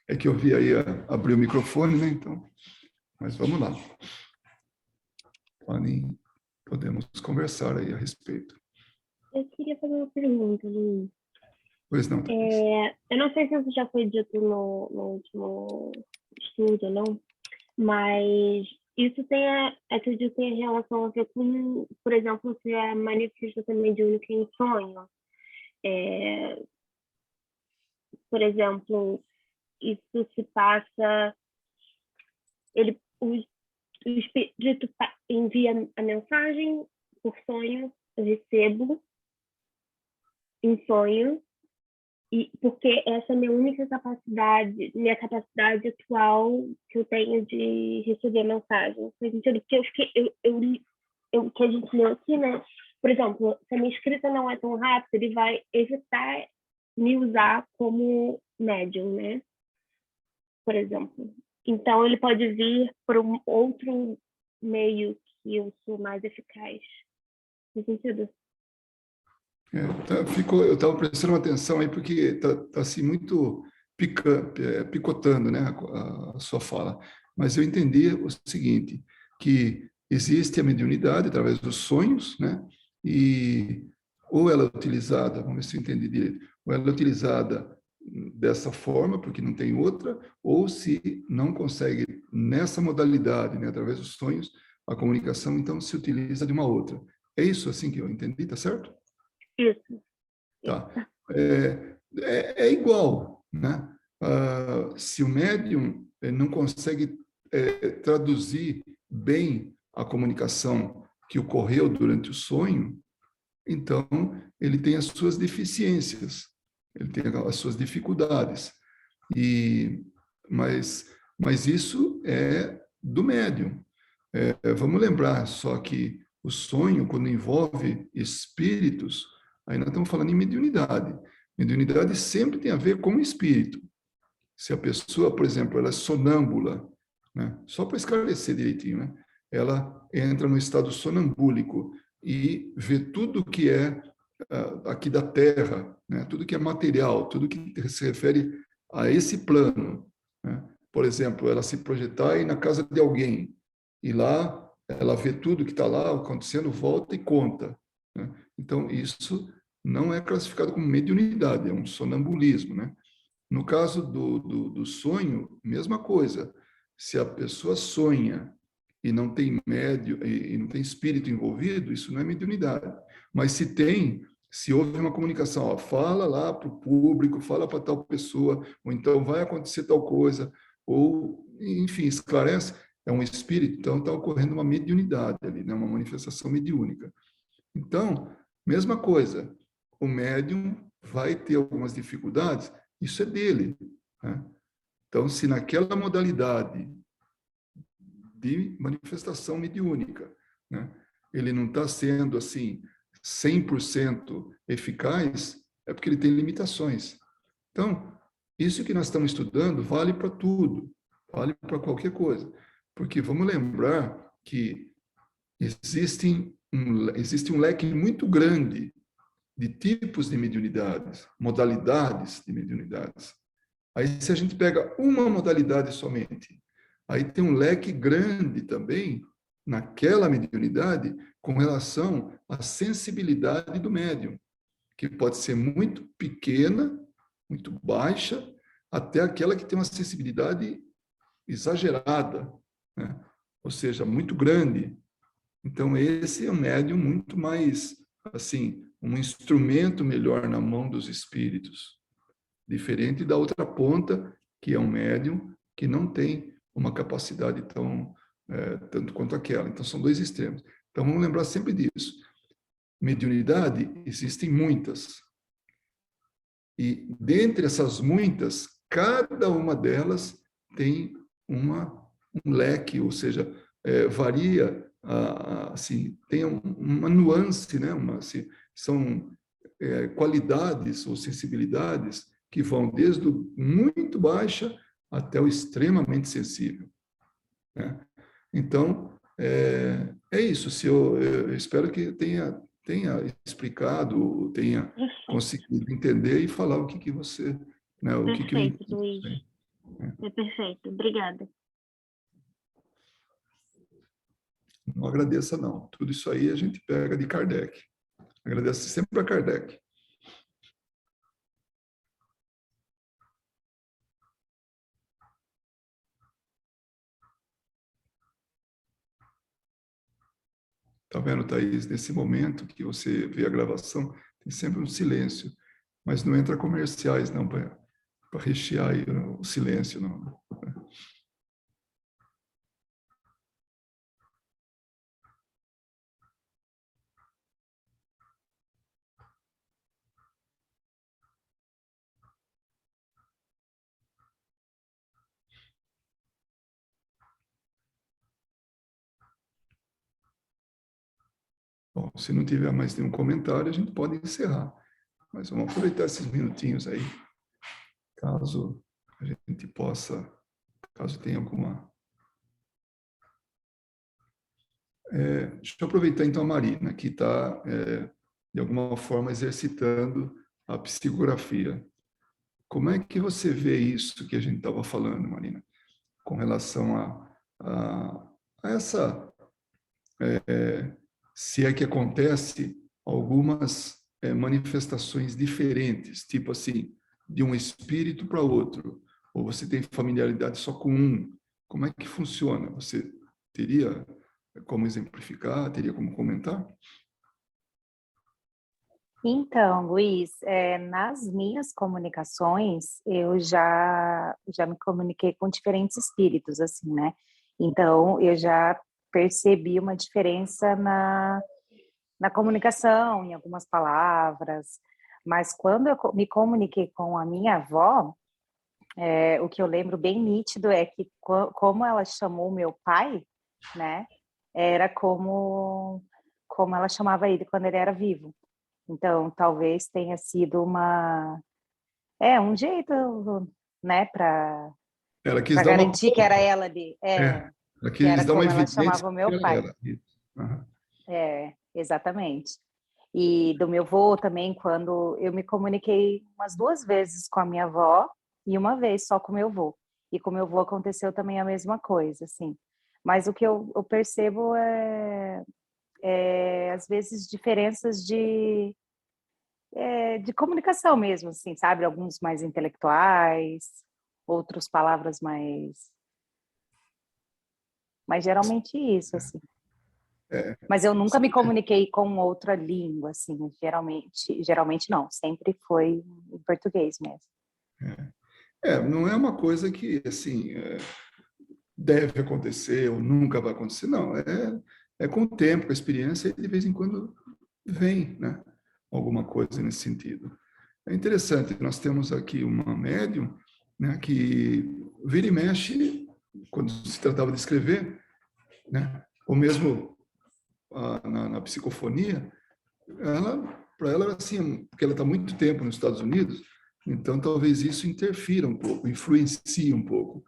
É que eu vi aí abrir o microfone, né? Então, mas vamos lá. Podemos conversar aí a respeito. Eu queria fazer uma pergunta, Luiz. Pois não, Thaís. Eu não sei se isso já foi dito no último estudo ou não, mas isso acredito que tem relação a ver com, por exemplo, se a manifestação mediúnica em sonho. Por exemplo, isso se passa, o espírito envia a mensagem por sonho, eu recebo em sonho, e porque essa é a minha única capacidade, minha capacidade atual que eu tenho de receber mensagem. Faz sentido? Porque eu que a gente leu aqui, né? Por exemplo, se a minha escrita não é tão rápida, ele vai evitar me usar como médium, né? Por exemplo. Então, ele pode vir por um outro meio que eu sou mais eficaz. No sentido? Eu estava prestando atenção aí, porque está assim, muito picotando, né, a sua fala. Mas eu entendi o seguinte, que existe a mediunidade através dos sonhos, né, e ou ela é utilizada, vamos ver se eu entendi direito, ou ela é utilizada dessa forma, porque não tem outra, ou se não consegue nessa modalidade, né, através dos sonhos, a comunicação, então se utiliza de uma outra. É isso assim que eu entendi, tá certo? Isso. Tá. É igual, né? Se o médium não consegue traduzir bem a comunicação que ocorreu durante o sonho, então ele tem as suas deficiências, ele tem as suas dificuldades. E, mas isso é do médium. Vamos lembrar só que o sonho, quando envolve espíritos, aí nós estamos falando em mediunidade. Mediunidade sempre tem a ver com o espírito. Se a pessoa, por exemplo, ela é sonâmbula, né? Só para esclarecer direitinho, né? Ela entra no estado sonambúlico e vê tudo que é aqui da Terra, né? Tudo que é material, tudo que se refere a esse plano, né? Por exemplo, ela se projetar aí na casa de alguém e lá ela vê tudo que está lá acontecendo, volta e conta, né? Então, isso não é classificado como mediunidade, é um sonambulismo, né? No caso do sonho, mesma coisa. Se a pessoa sonha e não tem médio e não tem espírito envolvido, isso não é mediunidade. Mas se tem, se houve uma comunicação, ó, fala lá para o público, fala para tal pessoa, ou então vai acontecer tal coisa, ou, enfim, esclarece, é um espírito, então está ocorrendo uma mediunidade ali, né? Uma manifestação mediúnica. Então, mesma coisa, o médium vai ter algumas dificuldades, isso é dele, né? Então, se naquela modalidade de manifestação mediúnica, né, ele não está sendo assim 100% eficaz, é porque ele tem limitações. Então, isso que nós estamos estudando vale para tudo, vale para qualquer coisa, porque vamos lembrar que existe um leque muito grande de tipos de mediunidades, modalidades de mediunidades. Aí, se a gente pega uma modalidade somente, aí tem um leque grande também naquela mediunidade com relação à sensibilidade do médium, que pode ser muito pequena, muito baixa, até aquela que tem uma sensibilidade exagerada, né? Ou seja, muito grande. Então, esse é um médium muito mais, assim, um instrumento melhor na mão dos espíritos, diferente da outra ponta, que é um médium que não tem uma capacidade tão, tanto quanto aquela. Então, são dois extremos. Então, vamos lembrar sempre disso. Mediunidade, existem muitas. E, dentre essas muitas, cada uma delas tem um leque, ou seja, varia, assim, tem uma nuance, né? São qualidades ou sensibilidades que vão desde o muito baixa até o extremamente sensível, né? Então, é isso. Se eu espero que tenha explicado, tenha conseguido entender e falar o que você, né, o que eu Perfeito, entendi. Luiz. É perfeito. Obrigada. Não agradeça, não. Tudo isso aí a gente pega de Kardec. Agradece sempre a Kardec. Tá vendo, Thaís? Nesse momento que você vê a gravação, tem sempre um silêncio, mas não entra comerciais, não, para rechear aí o silêncio, não. Bom, se não tiver mais nenhum comentário, a gente pode encerrar. Mas vamos aproveitar esses minutinhos aí, caso a gente possa caso tenha alguma... deixa eu aproveitar então a Marina, que está, de alguma forma, exercitando a psicografia. Como é que você vê isso que a gente estava falando, Marina, com relação a essa, se é que acontece algumas manifestações diferentes, tipo assim, de um espírito para outro, ou você tem familiaridade só com um, como é que funciona? Você teria como exemplificar, teria como comentar? Então, Luiz, nas minhas comunicações, eu já me comuniquei com diferentes espíritos, assim, né? Então, eu já percebi uma diferença na comunicação, em algumas palavras, mas quando eu me comuniquei com a minha avó, o que eu lembro bem nítido é que como ela chamou meu pai, né? Era como ela chamava ele quando ele era vivo. Então, talvez tenha sido um jeito, né, para Ela quis dar uma garantir que era prova. ela ali, Ela que era quis dar uma como ela evidência chamava o que meu era pai. ela. Uhum. Exatamente. E do meu avô também, quando eu me comuniquei umas 2 vezes com a minha avó e uma vez só com o meu avô. E com o meu avô aconteceu também a mesma coisa, assim. Mas o que eu percebo às vezes, diferenças de comunicação mesmo, assim, sabe? Alguns mais intelectuais, outros palavras mas geralmente isso, assim. Mas eu nunca me comuniquei com outra língua, assim, geralmente não, sempre foi em português mesmo. Não é uma coisa que, assim, deve acontecer ou nunca vai acontecer, não. É com o tempo, com a experiência, e de vez em quando vem, né, alguma coisa nesse sentido. É interessante, nós temos aqui uma médium, né, que vira e mexe, quando se tratava de escrever, né, ou mesmo na psicofonia, para ela era assim, porque ela está muito tempo nos Estados Unidos, então talvez isso interfira um pouco, influencie um pouco.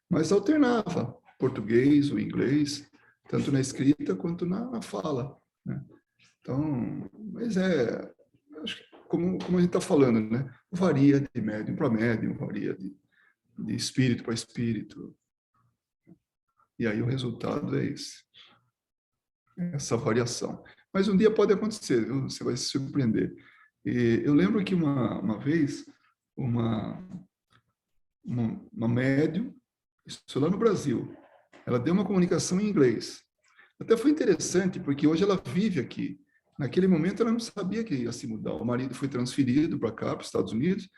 Mas alternava português ou inglês, tanto na escrita quanto na fala, né? Então, mas acho que como a gente está falando, né? Varia de médium para médium, varia de espírito para espírito. E aí o resultado é esse, essa variação. Mas um dia pode acontecer, viu? Você vai se surpreender. E eu lembro que uma vez, uma médium, isso lá no Brasil, ela deu uma comunicação em inglês. Até foi interessante, porque hoje ela vive aqui. Naquele momento ela não sabia que ia se mudar. O marido foi transferido para cá, para os Estados Unidos,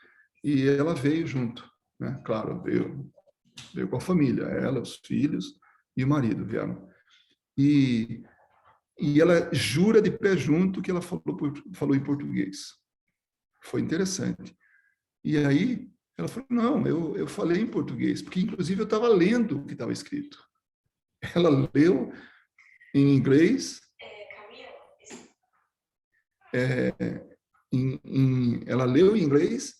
e ela veio junto, né? Claro, veio com a família, ela, os filhos e o marido vieram. E ela jura de pé junto que ela falou em português. Foi interessante. E aí ela falou, não, eu falei em português, porque inclusive eu estava lendo o que estava escrito. Ela leu em inglês, ela leu em inglês,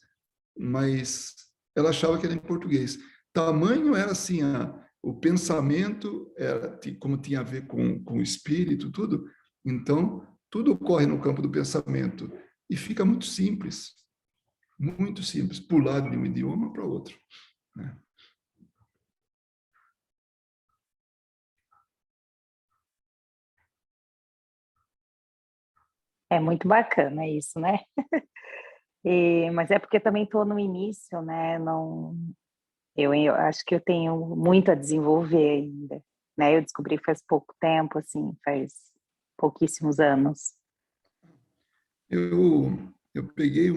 mas ela achava que era em português. Tamanho era assim, o pensamento, como tinha a ver com o espírito, tudo. Então, tudo ocorre no campo do pensamento. E fica muito simples, pular de um idioma para outro, né? É muito bacana isso, né? Mas é porque também estou no início, né? Não, eu acho que eu tenho muito a desenvolver ainda, né? Eu descobri faz pouco tempo, assim, faz pouquíssimos anos. Eu peguei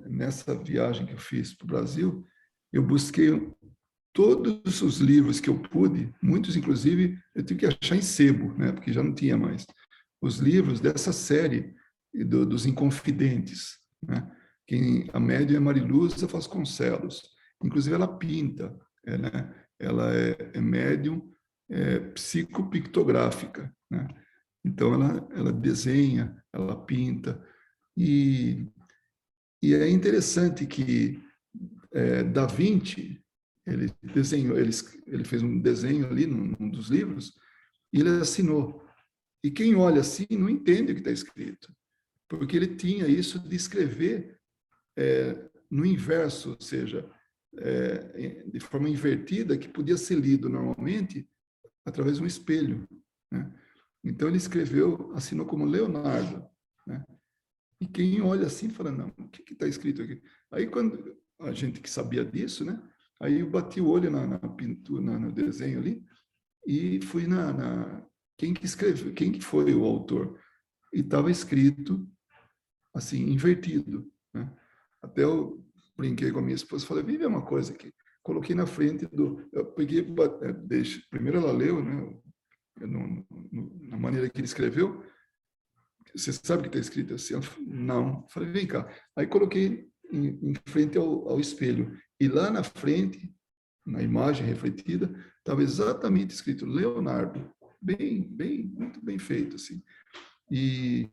nessa viagem que eu fiz para o Brasil, eu busquei todos os livros que eu pude, muitos inclusive eu tive que achar em sebo, né? Porque já não tinha mais. Os livros dessa série dos Inconfidentes, né? A médium é Mariluza Vasconcelos. Inclusive ela pinta, né? Ela é médium psicopictográfica, né? Então ela desenha, ela pinta e é interessante que Da Vinci ele desenhou, ele fez um desenho ali num dos livros e ele assinou. E quem olha assim não entende o que está escrito, porque ele tinha isso de escrever no inverso, ou seja, de forma invertida, que podia ser lido normalmente através de um espelho, né? Então ele escreveu, assinou como Leonardo, né? E quem olha assim fala, não, o que está escrito aqui? Aí quando a gente que sabia disso, né? Aí eu bati o olho na pintura, no desenho ali, e fui quem que escreveu, quem que foi o autor? E estava escrito assim, invertido, né? Até eu brinquei com a minha esposa, falei, vive uma coisa aqui. Coloquei na frente eu peguei, primeiro ela leu, né? Na maneira que ele escreveu, você sabe o que está escrito assim? Ela falou, não. Falei, vem cá. Aí coloquei em frente ao espelho. E lá na frente, na imagem refletida, estava exatamente escrito Leonardo. Muito bem feito, assim. E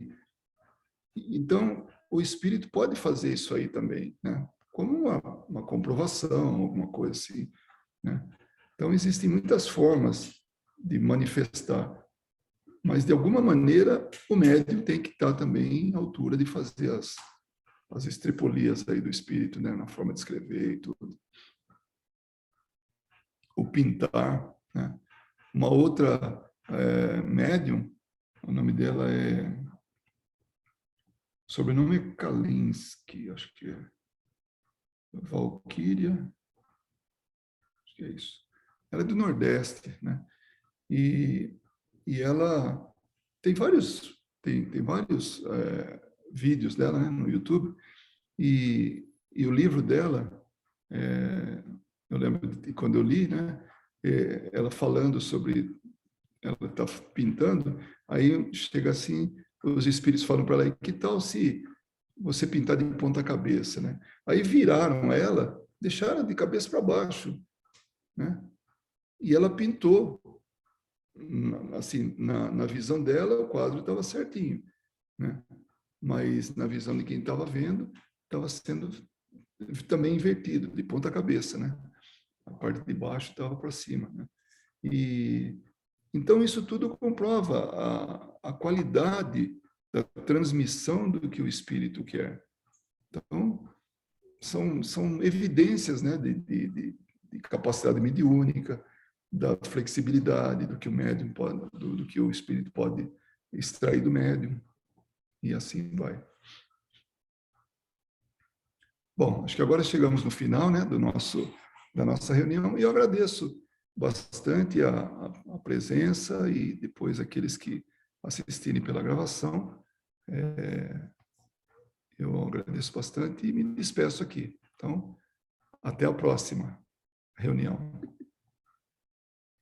então, o espírito pode fazer isso aí também, né? Como uma comprovação, alguma coisa assim, né? Então, existem muitas formas de manifestar, mas de alguma maneira o médium tem que estar também à altura de fazer as estripolias aí do espírito, né? Na forma de escrever e tudo. O pintar, né? Uma outra médium, o nome dela sobrenome é Kalinski, acho que é Valquíria, acho que é isso. Ela é do Nordeste, né? E ela tem vários vídeos dela, né, no YouTube, e o livro dela, eu lembro de quando eu li, né, ela falando sobre, ela está pintando, aí chega assim, os espíritos falam para ela, que tal se você pintar de ponta cabeça, né? Aí viraram ela, deixaram de cabeça para baixo, né? E ela pintou, assim, na visão dela, o quadro estava certinho, né? Mas na visão de quem estava vendo, estava sendo também invertido, de ponta cabeça, né? A parte de baixo estava para cima, né? E então isso tudo comprova a qualidade da transmissão do que o espírito quer. Então, são evidências, né, de capacidade mediúnica, da flexibilidade do que o médium pode, do que o espírito pode extrair do médium, e assim vai. Bom, acho que agora chegamos no final, né, da nossa reunião, e eu agradeço bastante a presença e depois aqueles que assistirem pela gravação. Eu agradeço bastante e me despeço aqui. Então, até a próxima reunião.